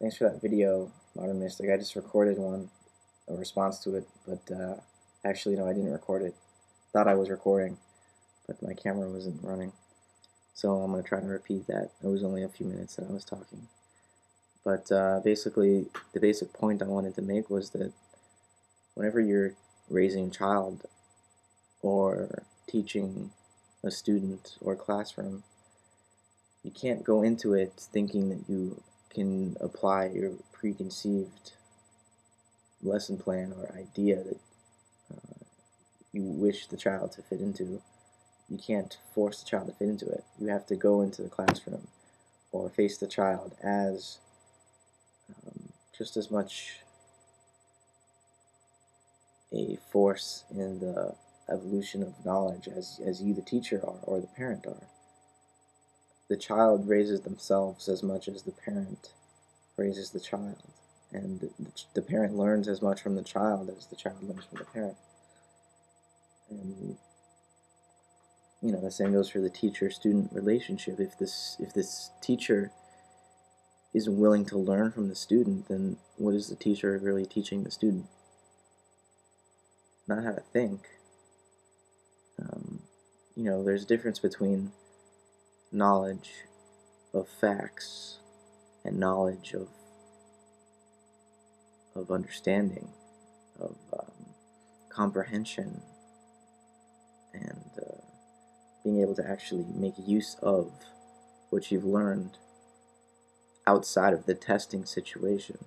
Thanks for that video, Modern Mystic. I just recorded one, a response to it, but actually, no, I didn't record it. Thought I was recording, but my camera wasn't running. So I'm going to try to repeat that. It was only a few minutes that I was talking. But basically, the basic point I wanted to make was that whenever you're raising a child or teaching a student or classroom, you can't go into it thinking that you can apply your preconceived lesson plan or idea that you wish the child to fit into. You can't force the child to fit into it. You have to go into the classroom or face the child as just as much a force in the evolution of knowledge as you, the teacher, are or the parent are. The child raises themselves as much as the parent raises the child, and the parent learns as much from the child as the child learns from the parent. And the same goes for the teacher-student relationship. If this teacher isn't willing to learn from the student, then what is the teacher really teaching the student? Not how to think. There's a difference between knowledge of facts and knowledge of understanding, of comprehension, and being able to actually make use of what you've learned outside of the testing situation.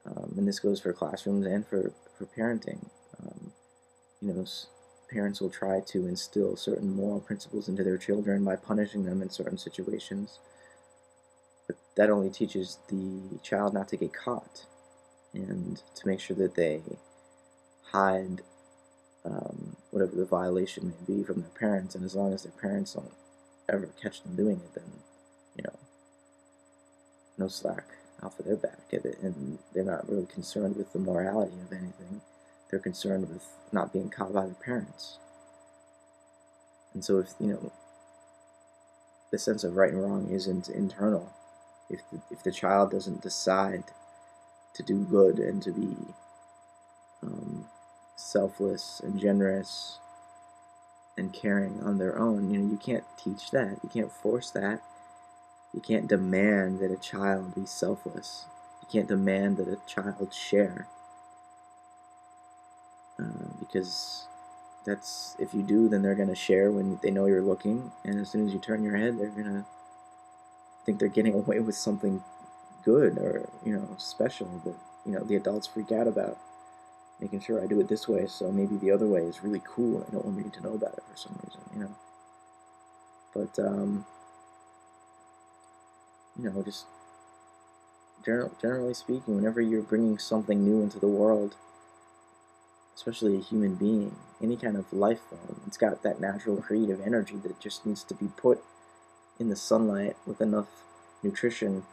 And this goes for classrooms and for parenting. You know, Parents will try to instill certain moral principles into their children by punishing them in certain situations, but that only teaches the child not to get caught and to make sure that they hide whatever the violation may be from their parents. And as long as their parents don't ever catch them doing it, then you know no slack off of their back, and they're not really concerned with the morality of anything. They're concerned with not being caught by their parents. And so if the sense of right and wrong isn't internal, if the child doesn't decide to do good and to be selfless and generous and caring on their own, you can't teach that. You can't force that. You can't demand that a child be selfless. You can't demand that a child share, because if you do, then they're going to share when they know you're looking, and as soon as you turn your head, they're going to think they're getting away with something good or special that the adults freak out about, making sure I do it this way, so maybe the other way is really cool. I don't want me to know about it for some reason. But just generally speaking, whenever you're bringing something new into the world, especially a human being, any kind of life form, it's got that natural creative energy that just needs to be put in the sunlight with enough nutrition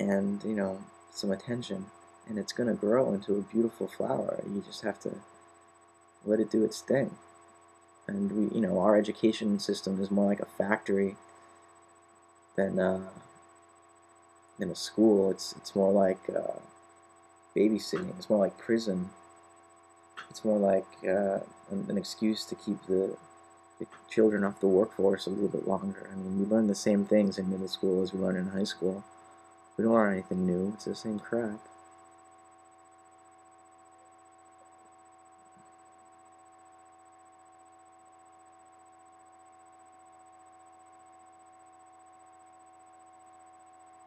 and some attention, and it's going to grow into a beautiful flower. You just have to let it do its thing. And our education system is more like a factory than a school. It's more like babysitting. It's more like prison. It's more like an excuse to keep the children off the workforce a little bit longer. I mean, we learn the same things in middle school as we learn in high school. We don't learn anything new. It's the same crap.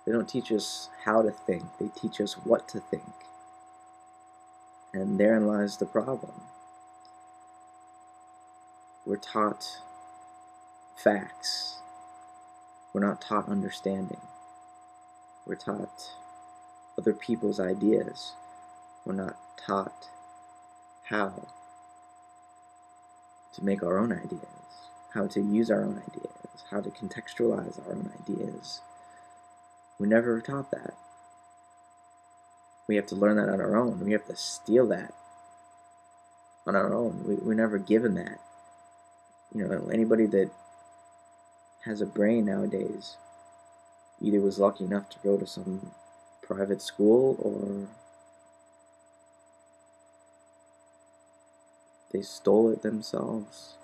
They don't teach us how to think. They teach us what to think. And therein lies the problem. We're taught facts. We're not taught understanding. We're taught other people's ideas. We're not taught how to make our own ideas, how to use our own ideas, how to contextualize our own ideas. We never were taught that. We have to learn that on our own. We have to steal that on our own. We're never given that. Anybody that has a brain nowadays either was lucky enough to go to some private school or they stole it themselves.